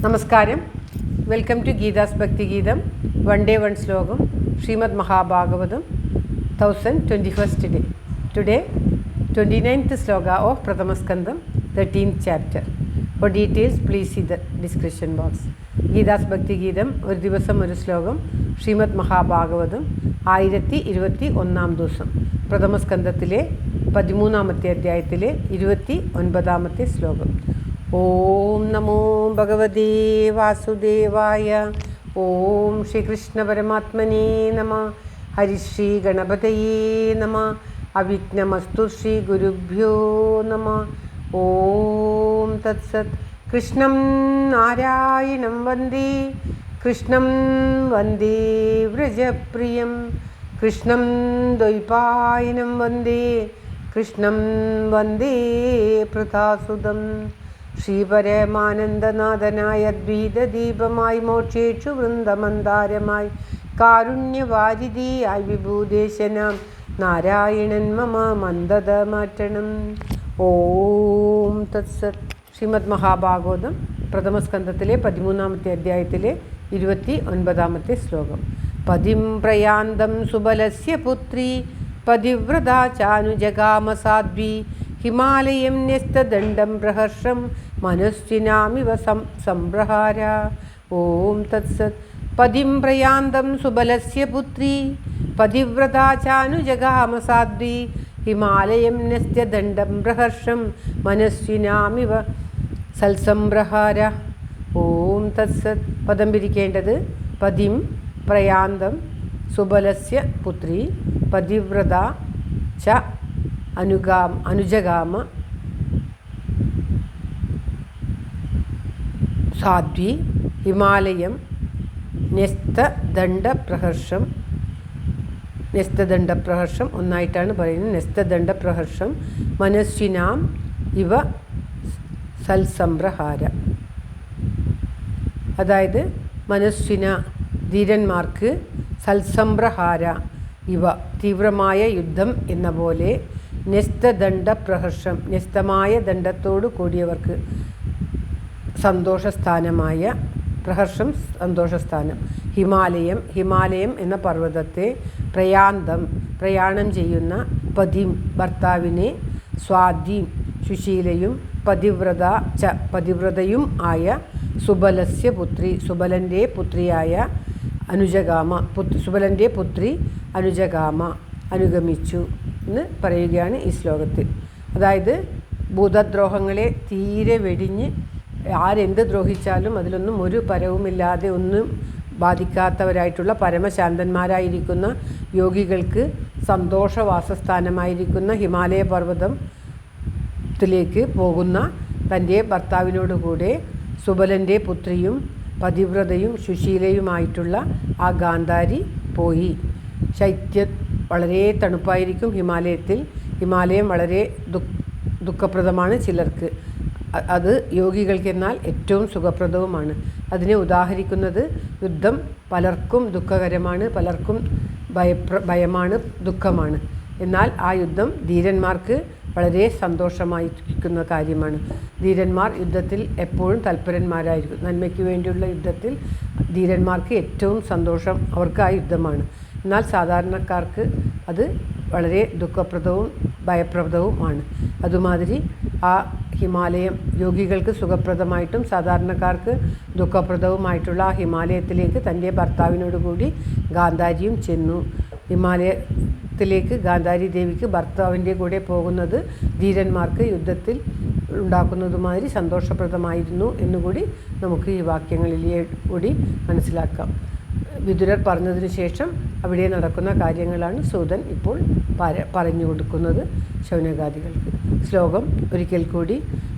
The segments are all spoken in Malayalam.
നമസ്കാരം. വെൽക്കം ടു ഗീതാസ് ഭക്തി ഗീതം. വൺ ഡേ വൺ ശ്ലോകം. Shrimad Mahabhagavatam 1021st day. Today 29th sloka of Pratamaskandam 13th chapter. For details please see the description box. Geetha's ഭക്തി ഗീതം ഒരു ദിവസം ഒരു ശ്ലോകം. ശ്രീമദ് മഹാഭാഗവതം 1021 ദിവസം. പ്രഥമസ്കന്ധത്തിലെ 13ാമത്തെ അധ്യായത്തിലെ 29ാമത്തെ ശ്ലോകം. ഓം നമോ ഭഗവതേ വാസുദേവായ. ഓം ശ്രീകൃഷ്ണ പരമാത്മനേ നമ. ഹരിശ്രീ ഗണപതയേ നമ. അവിഘ്നമസ്തു ശ്രീ ഗുരുഭ്യോ നമ. ഓം തത്സത്. കൃഷ്ണം നാരായണം വന്ദേ. കൃഷ്ണം വന്ദേ വ്രജപ്രിയം. കൃഷ്ണം ദ്വൈപായനം വന്ദേ. കൃഷ്ണം വന്ദേ പൃഥാസുതം. ശ്രീപരമാനന്ദനാഥനായ അദ്വൈതദീപമായി മോക്ഷേക്ഷു വൃന്ദമന്ദാരമായി കാരുണ്യവാരിധിയായി വിഭൂദേശനാം നാരായണൻ മമ മന്ദത മാറ്റണം. ഓം തത്സത്. ശ്രീമദ് മഹാഭാഗവതം പ്രഥമസ്കന്ധത്തിലെ 13ാമത്തെ അധ്യായത്തിലെ 29ാമത്തെ ശ്ലോകം. പതിം പ്രയാന്തം സുബലസ്യ പുത്രീ പതിവ്രതാ ചാനുജഗാമ സാധ്വി ഹിമാലയം ന്യസ്തദണ്ഡം പ്രഹർഷം മനസ്വിനാമിവ സംപ്രഹാര. ഓം തത്സത്. പതിം പ്രയാന്തം സുബലസ്യ പുത്രീ പതിവ്രതാ ചാനുജഗാമ സാധ്വി ഹിമാലയം ന്യസ്തദണ്ഡം പ്രഹർഷം മനസ്വിനാമിവ സൽസംപ്രഹാര. ഓം തത്സത്. പദം പിരിക്കേണ്ടത് പതിം പ്രയാന്തം സുബലസ്യ പുത്രീ പതിവ്രത ച അനുജഗാമ സാധ്വി ഹിമാലയം ന്യസ്തദണ്ഡപ്രഹർഷം. ന്യസ്തദണ്ഡപ്രഹർഷം ഒന്നായിട്ടാണ് പറയുന്നത്. ന്യസ്തദണ്ഡപ്രഹർഷം മനസ്വിനാം ഇവ സൽസംപ്രഹാര. അതായത് മനസ്വിന ധീരന്മാർക്ക് സൽസംപ്രഹാര ഇവ തീവ്രമായ യുദ്ധം എന്ന പോലെ ന്യസ്തദണ്ഡപ്രഹർഷം ന്യസ്തമായ ദണ്ഡത്തോടു കൂടിയവർക്ക് സന്തോഷസ്ഥാനമായ പ്രഹർഷം സന്തോഷസ്ഥാനം. ഹിമാലയം എന്ന പർവ്വതത്തെ പ്രയാന്തം പ്രയാണം ചെയ്യുന്ന പതിം ഭർത്താവിനെ സ്വാധീം ശുശീലയും പതിവ്രത ച പതിവ്രതയും ആയ സുബലസ്യ പുത്രി സുബലൻ്റെ പുത്രിയായ അനുജഗാമ സുബലൻ്റെ പുത്രി അനുജഗാമ അനുഗമിച്ചു എന്ന് പറയുകയാണ് ഈ ശ്ലോകത്തിൽ. അതായത് ഭൂതദ്രോഹങ്ങളെ തീരെ വെടിഞ്ഞ് ആരെന്ത് ദ്രോഹിച്ചാലും അതിലൊന്നും ഒരു പരവുമില്ലാതെ ഒന്നും ബാധിക്കാത്തവരായിട്ടുള്ള പരമശാന്തന്മാരായിരിക്കുന്ന യോഗികൾക്ക് സന്തോഷവാസസ്ഥാനമായിരിക്കുന്ന ഹിമാലയ പർവ്വതത്തിലേക്ക് പോകുന്ന തൻ്റെ ഭർത്താവിനോടുകൂടെ സുബലൻ്റെ പുത്രിയും പതിവ്രതയും സുശീലയുമായിട്ടുള്ള ആ ഗാന്ധാരി പോയി. ശൈത്യം വളരെ തണുപ്പായിരിക്കും ഹിമാലയത്തിൽ. ഹിമാലയം വളരെ ദുഃഖപ്രദമാണ് ചിലർക്ക്. അത് യോഗികൾക്കെന്നാൽ ഏറ്റവും സുഖപ്രദവുമാണ്. അതിനെ ഉദാഹരിക്കുന്നത് യുദ്ധം പലർക്കും ദുഃഖകരമാണ്, പലർക്കും ഭയമാണ്, ദുഃഖമാണ്. എന്നാൽ ആ യുദ്ധം ധീരന്മാർക്ക് വളരെ സന്തോഷമായിരിക്കുന്ന കാര്യമാണ്. ധീരന്മാർ യുദ്ധത്തിൽ എപ്പോഴും തൽപരന്മാരായിരിക്കും. നന്മയ്ക്ക് വേണ്ടിയുള്ള യുദ്ധത്തിൽ ധീരന്മാർക്ക് ഏറ്റവും സന്തോഷം അവർക്ക് ആ യുദ്ധമാണ്. എന്നാൽ സാധാരണക്കാർക്ക് അത് വളരെ ദുഃഖപ്രദവും ഭയപ്രദവുമാണ്. അതുമാതിരി ആ ഹിമാലയം യോഗികൾക്ക് സുഖപ്രദമായിട്ടും സാധാരണക്കാർക്ക് ദുഃഖപ്രദവുമായിട്ടുള്ള ആ ഹിമാലയത്തിലേക്ക് തൻ്റെ ഭർത്താവിനോടുകൂടി ഗാന്ധാരിയും ചെന്നു. ഹിമാലയത്തിലേക്ക് ഗാന്ധാരി ദേവിക്ക് ഭർത്താവിൻ്റെ കൂടെ പോകുന്നത് ധീരന്മാർക്ക് യുദ്ധത്തിൽ ഉണ്ടാക്കുന്നതുമാതിരി സന്തോഷപ്രദമായിരുന്നു എന്നുകൂടി നമുക്ക് ഈ വാക്യങ്ങളിലെ കൂടി മനസ്സിലാക്കാം. വിതുരർ പറഞ്ഞതിന് ശേഷം അവിടെ നടക്കുന്ന കാര്യങ്ങളാണ് സൂതൻ ഇപ്പോൾ പറഞ്ഞു കൊടുക്കുന്നത് ശൗനകാദികൾക്ക്. ശ്ലോകം ഒരിക്കൽ കൂടി.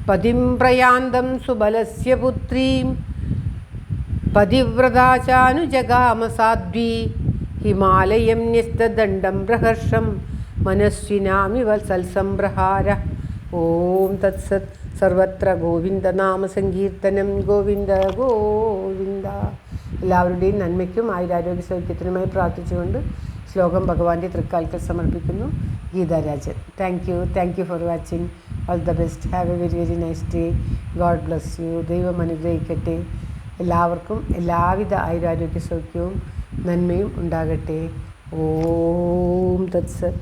പതിം പ്രയാന്തം സുബലസ്യ പുത്രീം പതിവ്രതാ ചാനുജഗാമ സാധ്വി ഹിമാലയം ന്യസ്തദണ്ഡം പ്രഹർഷം മനസ്വിനാമിവ സൽസംപ്രഹാര. ഓം തത്സത്. സർവത്ര ഗോവിന്ദനാമ സങ്കീർത്തനം. ഗോവിന്ദ ഗോവിന്ദ. എല്ലാവരുടെയും നന്മയ്ക്കും ആയുരാരോഗ്യ സൗഖ്യത്തിനുമായി പ്രാർത്ഥിച്ചുകൊണ്ട് ശ്ലോകം ഭഗവാന്റെ തൃക്കാൽക്കൽ സമർപ്പിക്കുന്നു. Geetha Rajan. Thank you for watching. All the best. Have A very very nice day. God bless you. ദൈവം അനുഗ്രഹിക്കട്ടെ. എല്ലാവർക്കും എല്ലാവിധ ആയുരാരോഗ്യ സൗഖ്യവും നന്മയും ഉണ്ടാകട്ടെ. ഓം തത്സത്.